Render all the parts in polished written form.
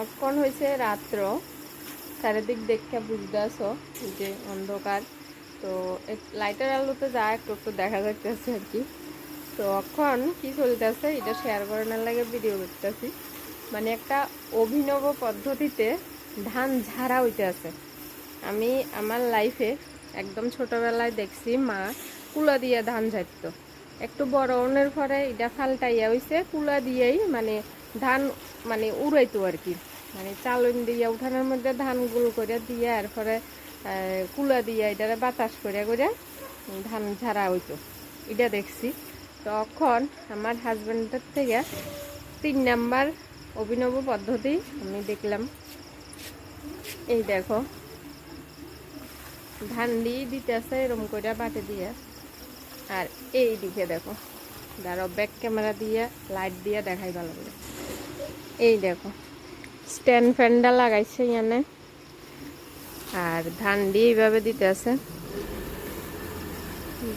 এখন হয়েছে রাত্র, চারিদিক দেখে বুঝতে আসো যে অন্ধকার, তো লাইটের আলোতে যা একটু একটু দেখা যাইতেছে আর কি। তো এখন কি চলতেছে এটা শেয়ার করানোর লাগে ভিডিও করতেছি। মানে একটা অভিনব পদ্ধতিতে ধান ঝাড়া হইতে আছে। আমি আমার লাইফে একদম ছোটবেলায় দেখছি মা কুলা দিয়ে ধান ঝাড়তো। একটু বড় অনের পরে এটা ফালটাইয়া হইছে কুলা দিয়েই, মানে ধান মানে উড়াইতো আর কি, মানে চালন দিয়ে উঠানোর মধ্যে ধান গুল করে দিয়ে এরপরে কুলা দিয়ে এটারে বাতাস করে করে ধান ঝাড়া হইতো, এটা দেখছি। তখন আমার হাজব্যান্ডের থেকে 3 নাম্বার অভিনব পদ্ধতি আমি দেখলাম। এই দেখো ধান দিয়ে দিতেছে এরম করে বাটে দিয়ে, আর এই দিকে দেখো, দাঁড়াও ব্যাক ক্যামেরা দিয়ে লাইট দিয়ে দেখাই ভালো করে। এই দেখো স্ট্যান্ড ফ্যানটা লাগাইছে এখানে, আর ধান দিয়ে এইভাবে দিতে আছে।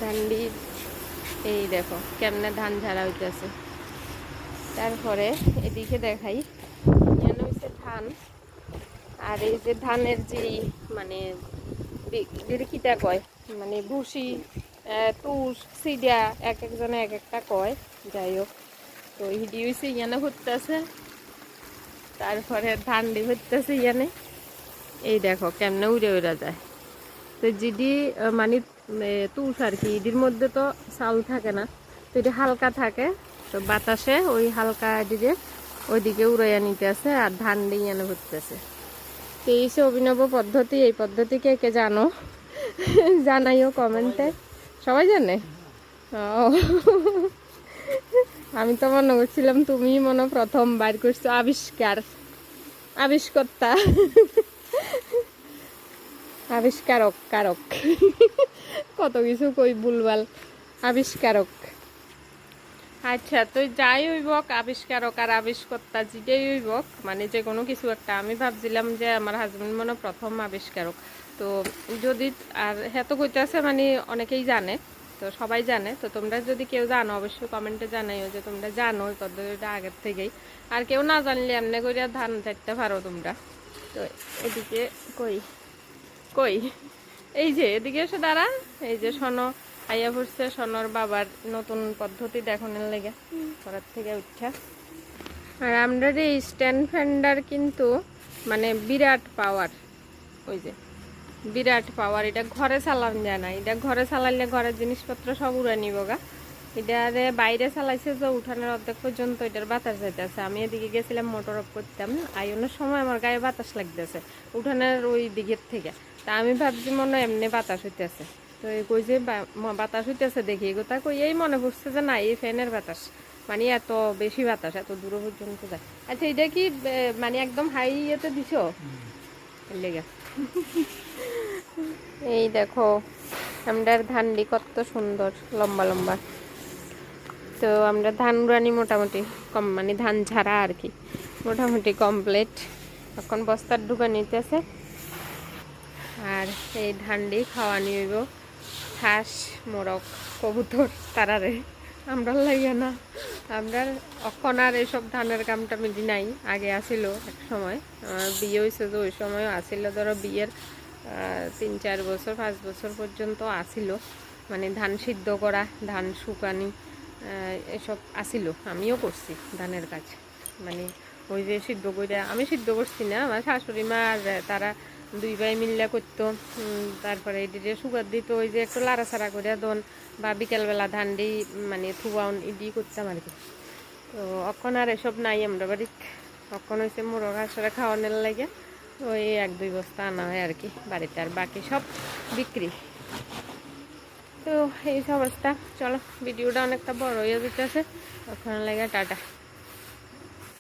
ধান দিয়ে এই দেখো কেমনে ধান ঝাড়া হইতেছে। তারপরে এদিকে দেখাই, এখানে হচ্ছে ধান, আর এই যে ধানের যে মানে কিটা কয়, মানে ভুসি তুষ সিডা এক একজনে এক একটা কয়, যাই হোক। তো হিডি হয়েছে ইয়ানে ঘুরতেছে, তারপরে ধান ডি ঘুরতেছে ইয়ানে। এই দেখো কেমনে উড়ে উড়ে যায়। তো জিডি মানে তুষ আর কি, ইডির মধ্যে তো চাউল থাকে না, তো এটি হালকা থাকে, তো বাতাসে ওই হালকা দিকে ওইদিকে উড়াইয়া নিতে আছে, আর ধান দিয়ে ইয়ানে ঘুরতেছে। তো এই সে অভিনব পদ্ধতি, এই পদ্ধতি কে কে জানো জানাইও কমেন্টে। সবাই জানে? ও আমি তো মনে করছিলাম তুমি মনে প্রথম বাইর করছো আবিষ্কর্তা আবিষ্কারক কারক কত কিছু কই ভুলভাল, আবিষ্কারক। আচ্ছা, তো যাই হইবক আবিষ্কারক আর আবিষ্কর্তা যেটাই হইবক, মানে যে কোনো কিছু একটা, আমি ভাবছিলাম যে আমার হাজবেন্ড মনে প্রথম আবিষ্কারক। তো যদি আর হ্যাঁ তো কইতেছে মানে অনেকেই জানে, তো সবাই জানে। তো তোমরা যদি কেউ জানো অবশ্যই কমেন্টে জানাইও যে তোমরা জানো এই পদ্ধতিটা আগের থেকেই, আর কেউ না জানলে এমনি করে ধান চাইতে পারো তোমরা। তো এদিকে কই কই এই যে এদিকে এসে দাঁড়া, এই যে শোনো আইয়া পড়ছে সোনর বাবার নতুন পদ্ধতি দেখানোর লেগে ঘরের থেকে উঠা। আর আমরা এই স্ট্যান্ড ফ্যান্ডার কিন্তু মানে বিরাট পাওয়ার, ওই যে বিরাট পাওয়ার, এটা ঘরে চালানো যায় না। এটা ঘরে চালাইলে ঘরের জিনিসপত্র সব উড়ে নিব গা। এটারে বাইরে চালাইছে যে উঠানের অর্ধেক পর্যন্ত এটার বাতাস যাইতেছে। আমি এদিকে গেছিলাম মোটর অফ করতাম, আইনের সময় আমার গায়ে বাতাস লাগতেছে উঠানের ওই দিকের থেকে। তা আমি ভাবছি মনে এমনি বাতাস হইতেছে, তো কই যে বাতাস হইতেছে দেখি গোটা কই এই মনে পড়ছে যে না এই ফ্যানের বাতাস, মানে এত বেশি বাতাস এত দূর পর্যন্ত যায়। আচ্ছা এটা কি মানে একদম হাই ইয়েতে দিছো লেগে? এই দেখো আমরার ধানডি কত সুন্দর লম্বা লম্বা। তো আমরা ধান উড়ানি মোটামুটি কম, মানে ধান ঝাড়া আর কি মোটামুটি কমপ্লিট। এখন বস্তার ঢুকা নিতেছে, আর এই ধানডি খাওয়ানি হইব হাঁস মোরগ কবুতর তারারে, আমরা লাগে না। আমরা এখন আর এইসব ধানের কামটা মিলি নাই, আগে আসিল এক সময়, আমার বিয়ে হয়েছে যে ওই সময়ও আসিল, ধরো বিয়ের 3-4 বছর 5 বছর পর্যন্ত আসিল, মানে ধান সিদ্ধ করা ধান শুকানি এসব আসিল। আমিও করছি ধানের কাজ, মানে ওই যে সিদ্ধ করে, আমি সিদ্ধ করছি না, আমার শাশুড়ি মা আর তারা 2 ভাই মিল্লা করতো। তারপরে এদিকে সুগার দিত, ওই যে একটু লাড়াছাড়া করে দন, বা বিকেলবেলা ধান দি মানে থুয়াউন ইডি করতাম আর কি। তো এখন আর এসব নাই আমরা বাড়ি, এখন হয়েছে মুরগ হাঁসরা খাওয়ানোর লাগে ওই 1-2 বস্তা আনা হয় আর কি বাড়িতে, আর বাকি সব বিক্রি। তো এই অবস্থা। চলো ভিডিওটা অনেকটা বড় হয়ে যেতেছে, ওখানে লাগে টাটা।